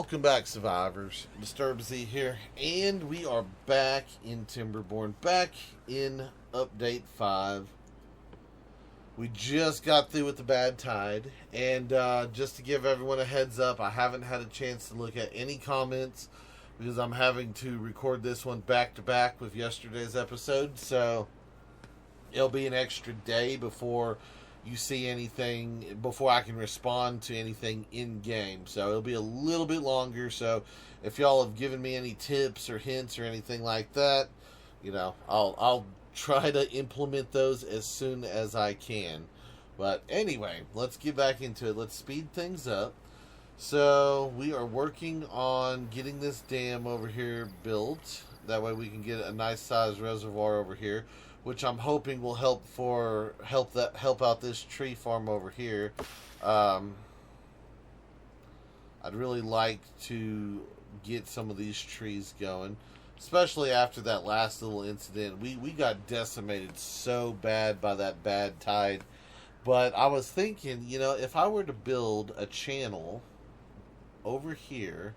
Welcome back, survivors. DisturbZ here, and we are back in Timberborn, back in Update 5. We just got through with the bad tide, and just to give everyone a heads up, I haven't had a chance to look at any comments because I'm having to record this one back to back with yesterday's episode, so it'll be an extra day before you see anything, before I can respond to anything in game. So it'll be a little bit longer. So if y'all have given me any tips or hints or anything like that, you know, I'll try to implement those as soon as I can. But anyway, let's get back into it. Let's speed things up. So we are working on getting this dam over here built. That way we can get a nice sized reservoir over here, which I'm hoping will help out this tree farm over here. I'd really like to get some of these trees going, especially after that last little incident. We got decimated so bad by that bad tide. But I was thinking, you know, if I were to build a channel over here,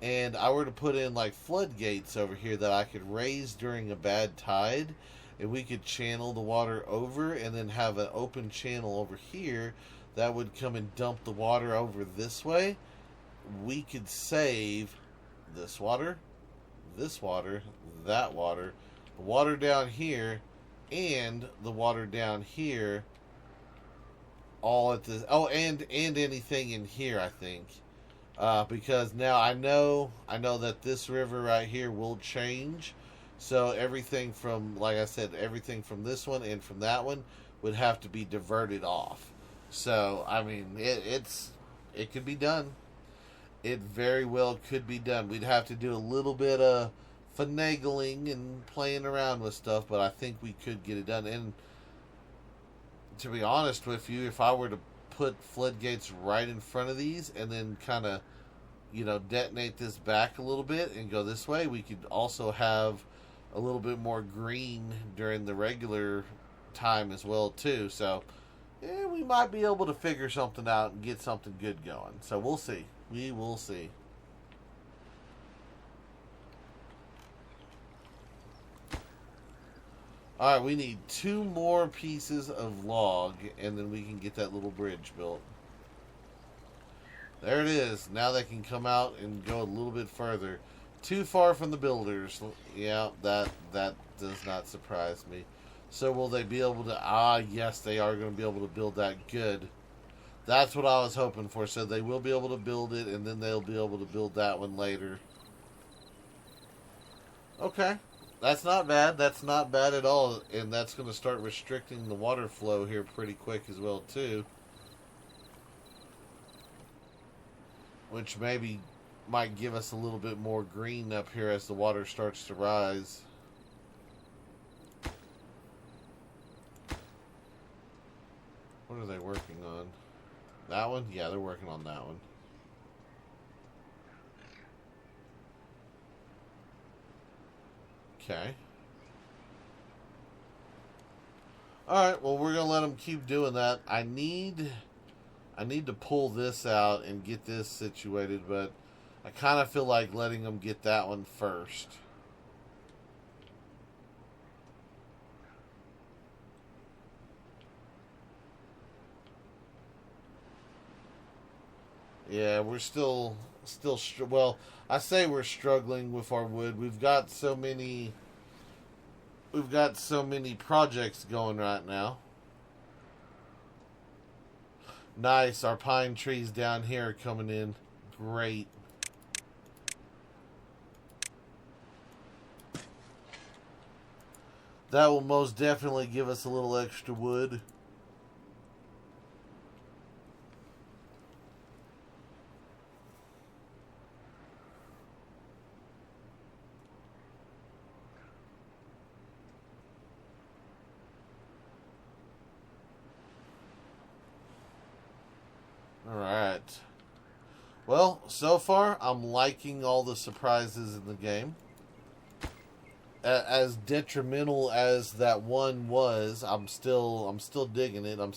and I were to put in like floodgates over here that I could raise during a bad tide, and we could channel the water over and then have an open channel over here that would come and dump the water over this way, we could save this water, that water, the water down here, and the water down here, all at this. Oh, and anything in here, I think. Because now I know that this river right here will change. So everything from, like I said, everything from this one and from that one would have to be diverted off. So, I mean, it could be done. It very well could be done. We'd have to do a little bit of finagling and playing around with stuff, but I think we could get it done. And to be honest with you, if I were to put floodgates right in front of these and then kind of, you know, detonate this back a little bit and go this way, we could also have a little bit more green during the regular time as well too. So we might be able to figure something out and get something good going. So we'll see. We will see. Alright, we need 2 more pieces of log, and then we can get that little bridge built. There it is. Now they can come out and go a little bit further. Too far from the builders. Yeah, that does not surprise me. So will they be able to... yes, they are going to be able to build that. Good. That's what I was hoping for. So they will be able to build it, and then they'll be able to build that one later. Okay. That's not bad. That's not bad at all. And that's going to start restricting the water flow here pretty quick as well, too. Which maybe might give us a little bit more green up here as the water starts to rise. What are they working on? That one? Yeah, they're working on that one. Okay. Alright, well, we're going to let them keep doing that. I need to pull this out and get this situated, but I kind of feel like letting them get that one first. Yeah, we're still well, I say we're struggling with our wood. We've got so many projects going right now. Nice, our pine trees down here are coming in great. That will most definitely give us a little extra wood. Alright. Well, so far, I'm liking all the surprises in the game. As detrimental as that one was, I'm still digging it. I'm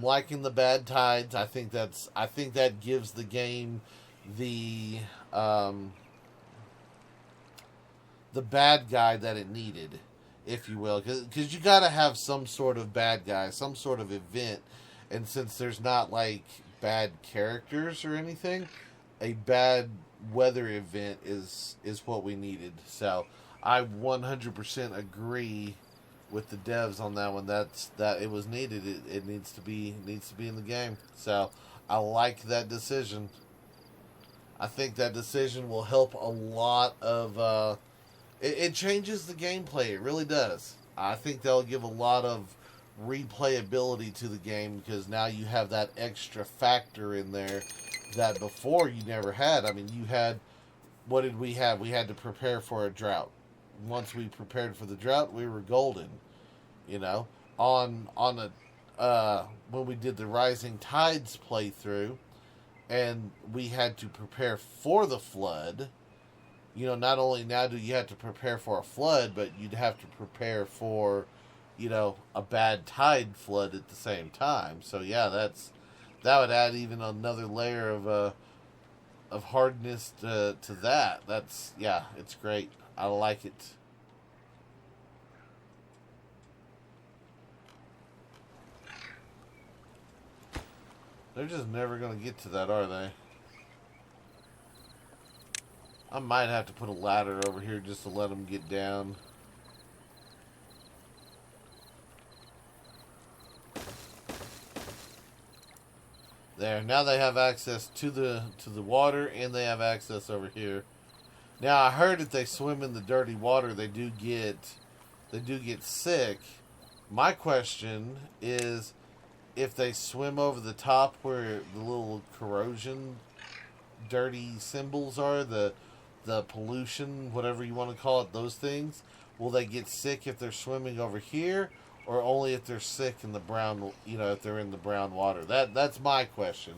liking the bad tides. I think that gives the game the um, the bad guy that it needed, if you will, because you got to have some sort of bad guy, some sort of event, and since there's not like bad characters or anything, a bad weather event is what we needed. So I 100% agree with the devs on that one. That it was needed. It needs to be in the game. So I like that decision. I think that decision will help a lot of. It changes the gameplay. It really does. I think they'll give a lot of replayability to the game because now you have that extra factor in there that before you never had. I mean, you had, what did we have? We had to prepare for a drought. Once we prepared for the drought, we were golden. You know, on a when we did the Rising Tides playthrough, and we had to prepare for the flood. You know, not only now do you have to prepare for a flood, but you'd have to prepare for, you know, a bad tide flood at the same time. So yeah, that would add even another layer of hardness to that. That's, yeah, it's great. I like it. They're just never going to get to that, are they? I might have to put a ladder over here just to let them get down. There, now they have access to the water, and they have access over here. Now I heard if they swim in the dirty water, they do get sick. My question is, if they swim over the top where the little corrosion, dirty symbols are, the pollution, whatever you want to call it, those things, will they get sick if they're swimming over here, or only if they're sick in the brown, you know, if they're in the brown water? That's my question,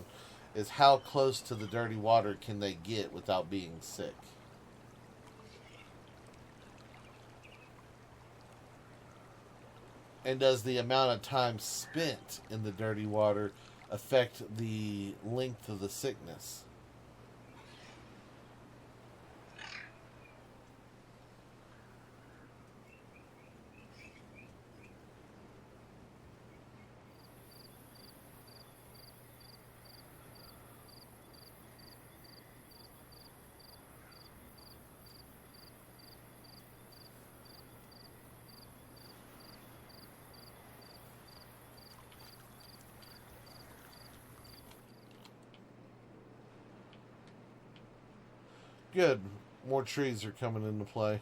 is how close to the dirty water can they get without being sick? And does the amount of time spent in the dirty water affect the length of the sickness? Good. More trees are coming into play.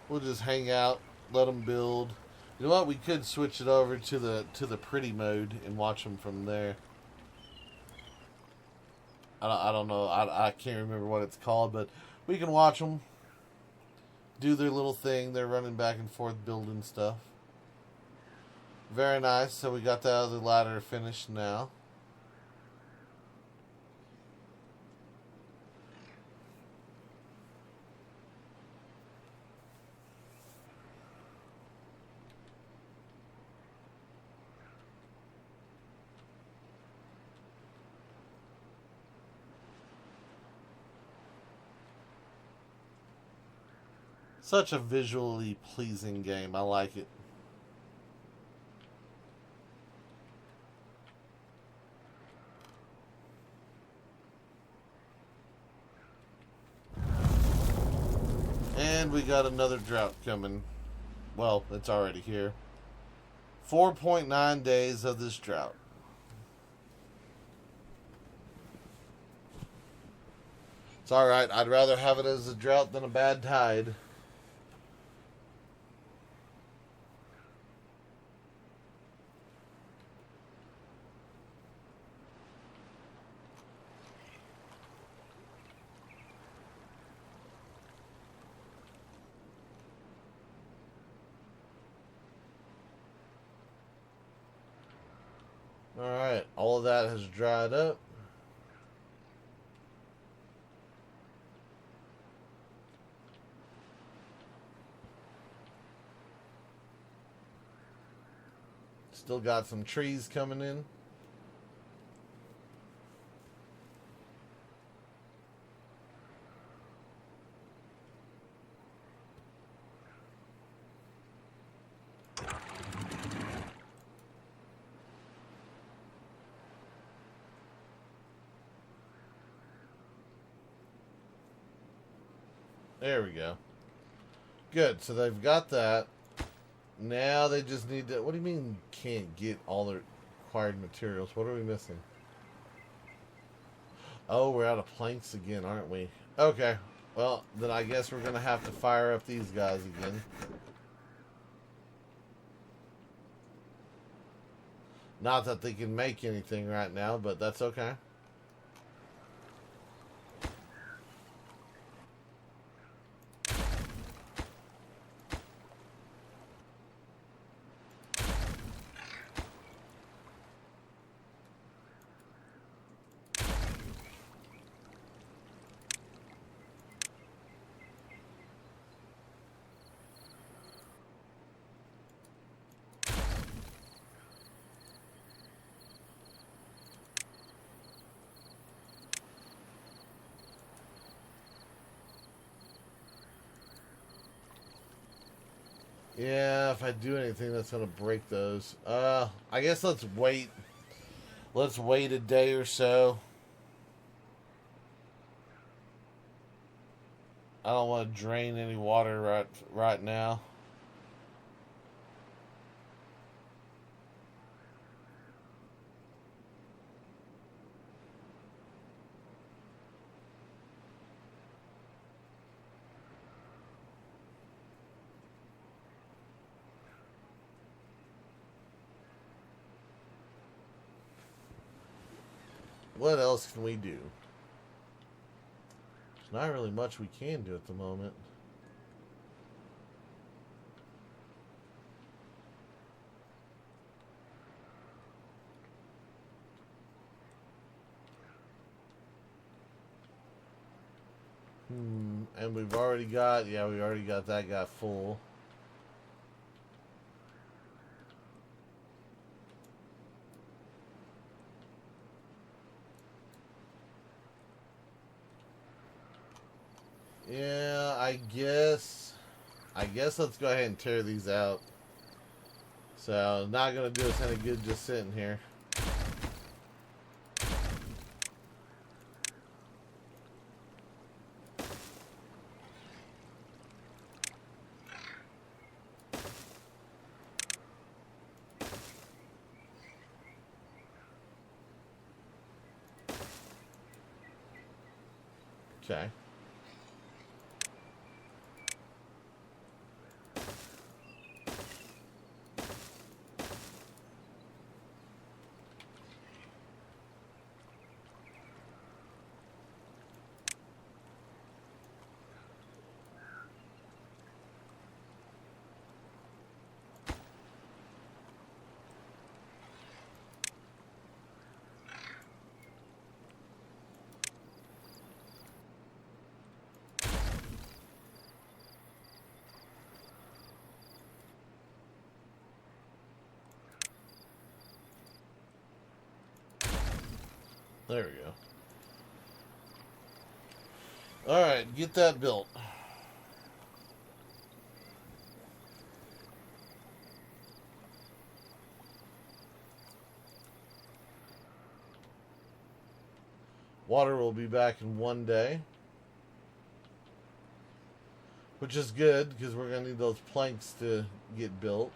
We'll just hang out, let them build. You know what? We could switch it over to the pretty mode and watch them from there. I don't know. I can't remember what it's called, but we can watch them do their little thing. They're running back and forth building stuff. Very nice. So we got the other ladder finished now. Such a visually pleasing game. I like it. And we got another drought coming. Well, it's already here. 4.9 days of this drought. It's alright. I'd rather have it as a drought than a bad tide. Alright, all of that has dried up. Still got some trees coming in. There we go. Good. So they've got that. Now they just need to... What do you mean can't get all the required materials? What are we missing? Oh, we're out of planks again, aren't we? Okay. Well, then I guess we're going to have to fire up these guys again. Not that they can make anything right now, but that's okay. Yeah, if I do anything that's going to break those. I guess let's wait. Let's wait a day or so. I don't want to drain any water right now. What else can we do? There's not really much we can do at the moment. And we've already got, we already got that guy full. Yeah, I guess let's go ahead and tear these out. So, not going to do us any good just sitting here. Okay. There we go. Alright, get that built. Water will be back in 1 day. Which is good, because we're going to need those planks to get built.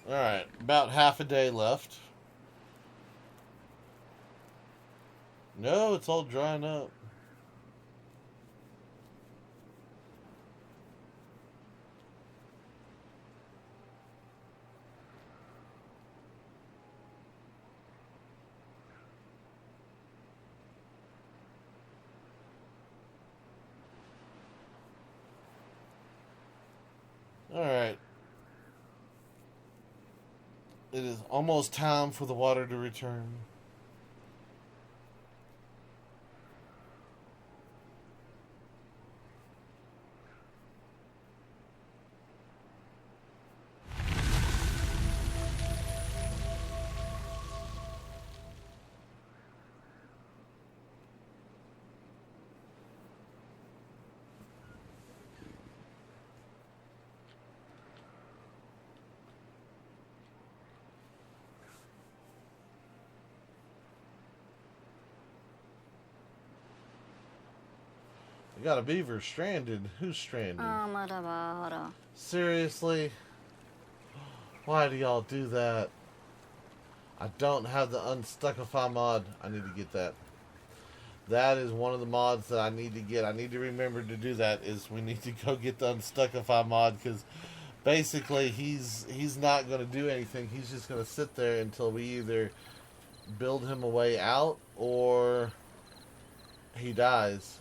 Alright, about half a day left. No, it's all drying up. Alright. It is almost time for the water to return. We got a beaver stranded. Who's stranded? Seriously? Why do y'all do that? I don't have the Unstuckify mod. I need to get that. That is one of the mods that I need to get. I need to remember to do that. Is we need to go get the Unstuckify mod, because basically he's not going to do anything. He's just going to sit there until we either build him a way out or he dies.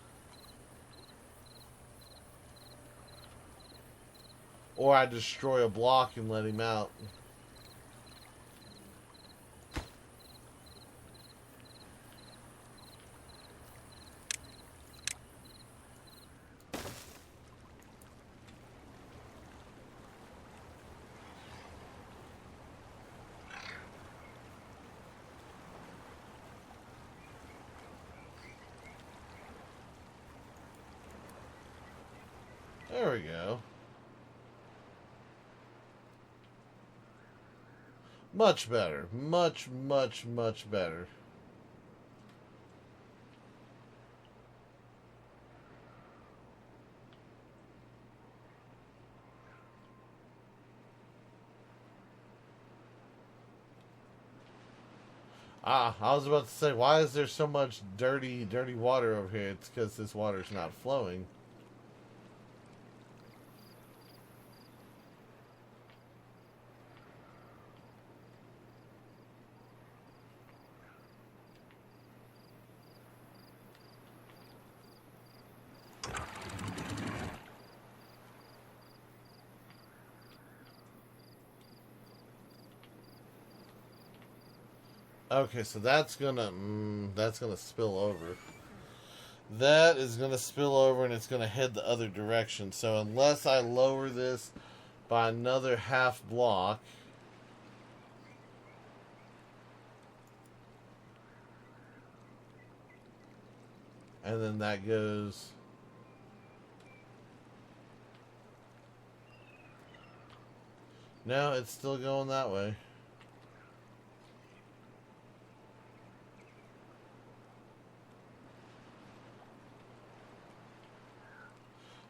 Or I destroy a block and let him out. There we go. Much better. Much, much, much better. I was about to say, why is there so much dirty water over here? It's because this water's not flowing. Okay, so that's gonna spill over. That is gonna spill over, and it's gonna head the other direction. So unless I lower this by another half block, and then that goes. No, it's still going that way.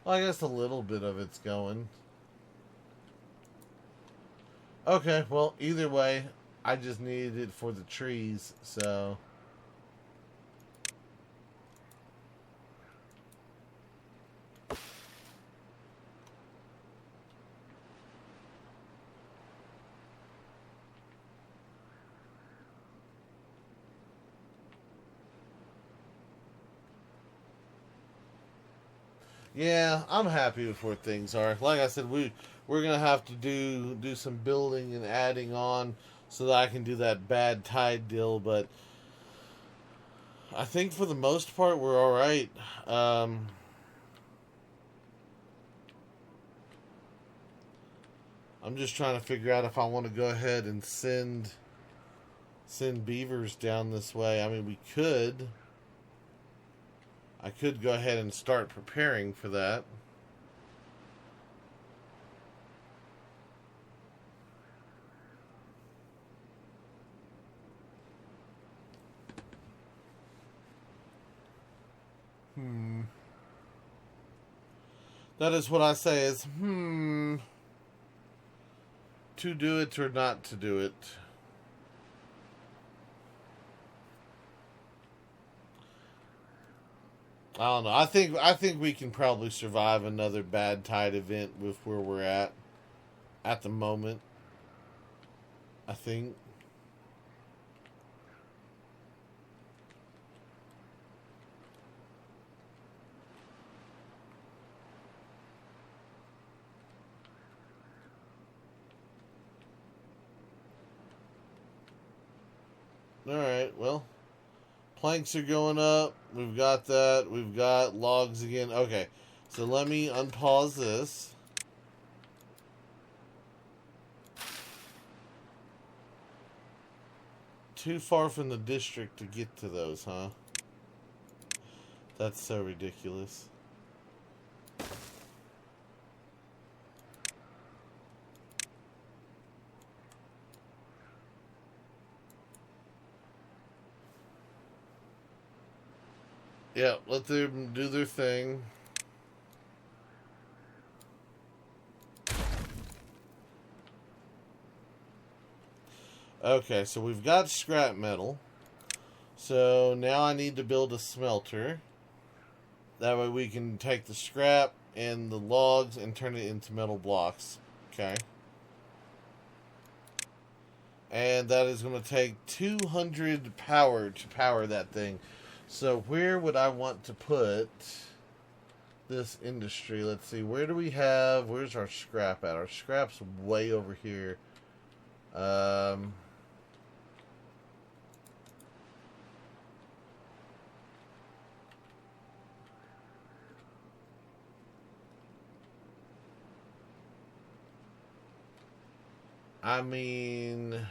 Well, I guess a little bit of it's going. Okay, well, either way, I just needed it for the trees, so. Yeah, I'm happy with where things are. Like I said, we're gonna have to do some building and adding on so that I can do that bad tide deal. But I think for the most part we're all right. I'm just trying to figure out if I want to go ahead and send beavers down this way. I mean, we could. I could go ahead and start preparing for that. That is what I say is, to do it or not to do it. I don't know. I think we can probably survive another bad tide event with where we're at the moment. I think. Alright, well, planks are going up. We've got that. We've got logs again. Okay, so let me unpause this. Too far from the district to get to those, huh? That's so ridiculous. Yeah, let them do their thing. Okay, so we've got scrap metal. So now I need to build a smelter. That way we can take the scrap and the logs and turn it into metal blocks. Okay. And that is going to take 200 power to power that thing. So where would I want to put this industry? Let's see. Where do we have... Where's our scrap at? Our scrap's way over here. I mean,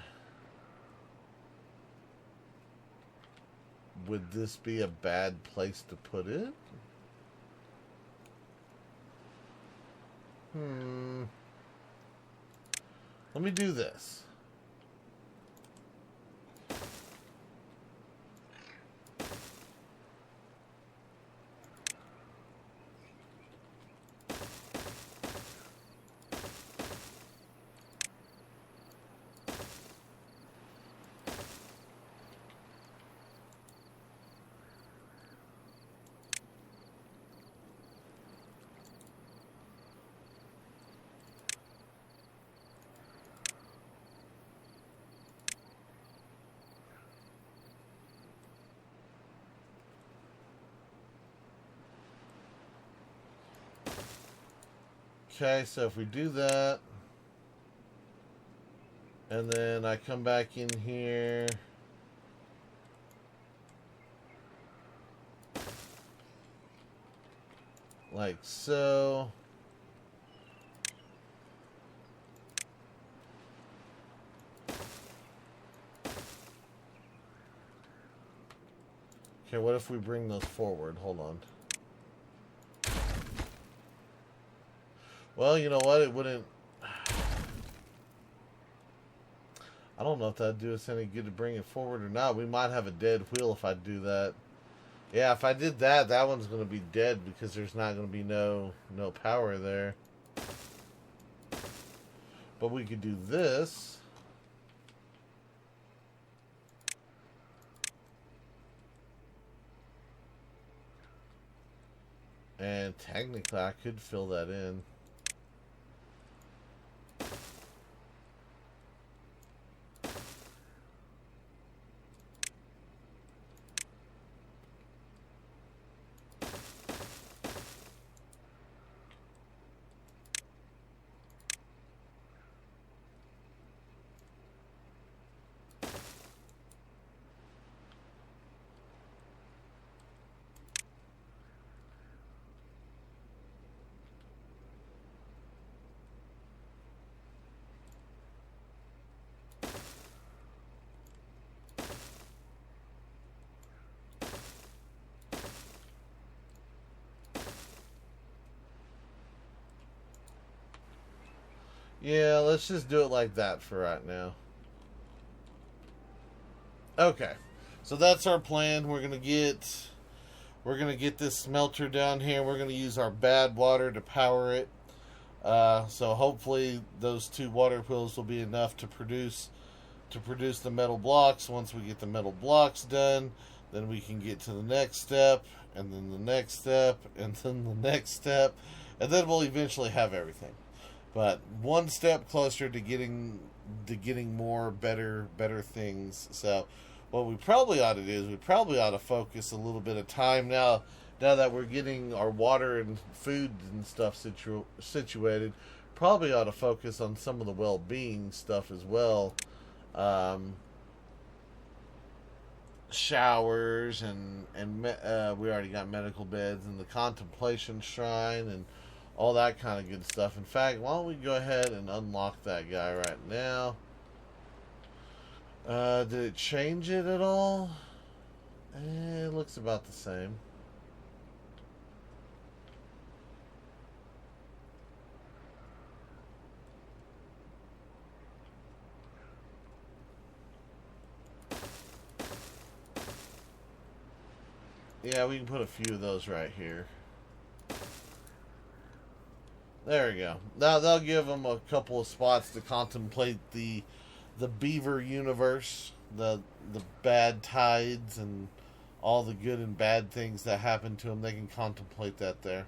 would this be a bad place to put it? Let me do this. Okay, so if we do that, and then I come back in here, like so. Okay, what if we bring those forward? Hold on. Well, you know what? It wouldn't... I don't know if that'd do us any good to bring it forward or not. We might have a dead wheel if I do that. Yeah, if I did that, that one's going to be dead because there's not going to be no power there. But we could do this. And technically, I could fill that in. Yeah, let's just do it like that for right now. Okay, so that's our plan. We're gonna get this smelter down here. We're gonna use our bad water to power it. So hopefully those 2 water wheels will be enough to produce the metal blocks. Once we get the metal blocks done, then we can get to the next step, and then the next step, and then the next step, and then we'll eventually have everything. But one step closer to getting more better things. So what we probably ought to do is we probably ought to focus a little bit of time now that we're getting our water and food and stuff situated. Probably ought to focus on some of the well-being stuff as well. showers and we already got medical beds and the contemplation shrine and all that kind of good stuff. In fact, why don't we go ahead and unlock that guy right now? Did it change it at all? It looks about the same. Yeah, we can put a few of those right here. There we go. Now they'll give them a couple of spots to contemplate the beaver universe, the bad tides, and all the good and bad things that happen to them. They can contemplate that there.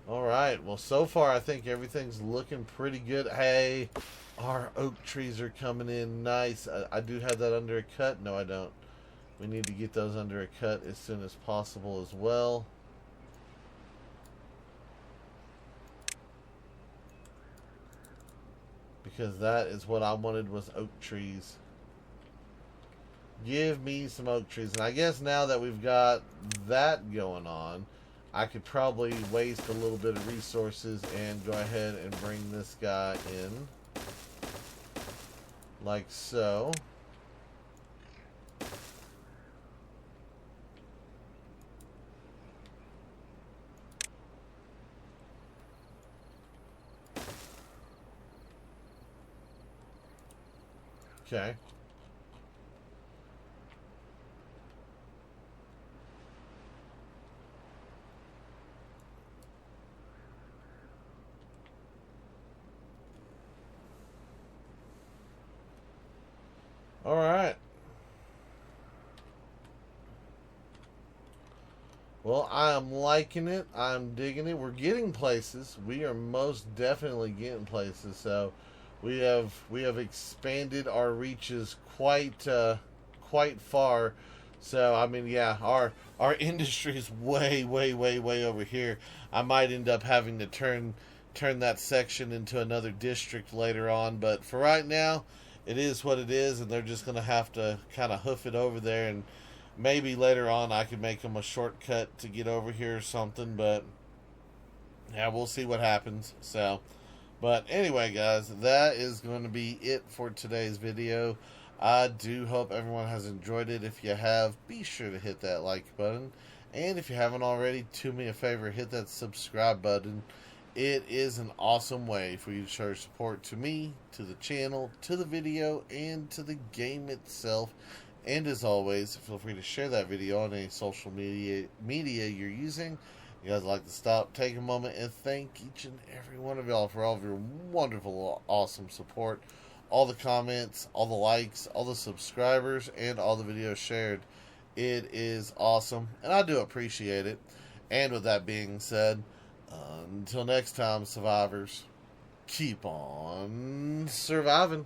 Alright, well, so far I think everything's looking pretty good. Hey, our oak trees are coming in nice. I do have that under a cut. No, I don't. We need to get those under a cut as soon as possible as well. Because that is what I wanted, was oak trees. Give me some oak trees. And I guess now that we've got that going on, I could probably waste a little bit of resources and go ahead and bring this guy in. Like so. Okay. All right. Well, I am liking it. I'm digging it. We're getting places. We are most definitely getting places. So we have expanded our reaches quite far. So I mean, yeah, our industry is way over here. I might end up having to turn that section into another district later on, but for right now, it is what it is, and they're just going to have to kind of hoof it over there, and maybe later on I could make them a shortcut to get over here or something, but yeah, we'll see what happens. So, but anyway, guys, that is going to be it for today's video. I do hope everyone has enjoyed it. If you have, be sure to hit that like button, and if you haven't already, do me a favor, hit that subscribe button. It is an awesome way for you to show your support to me, to the channel, to the video, and to the game itself. And as always, feel free to share that video on any social media you're using. You guys like to stop, take a moment, and thank each and every one of y'all for all of your wonderful, awesome support. All the comments, all the likes, all the subscribers, and all the videos shared. It is awesome, and I do appreciate it. And with that being said, until next time, survivors, keep on surviving.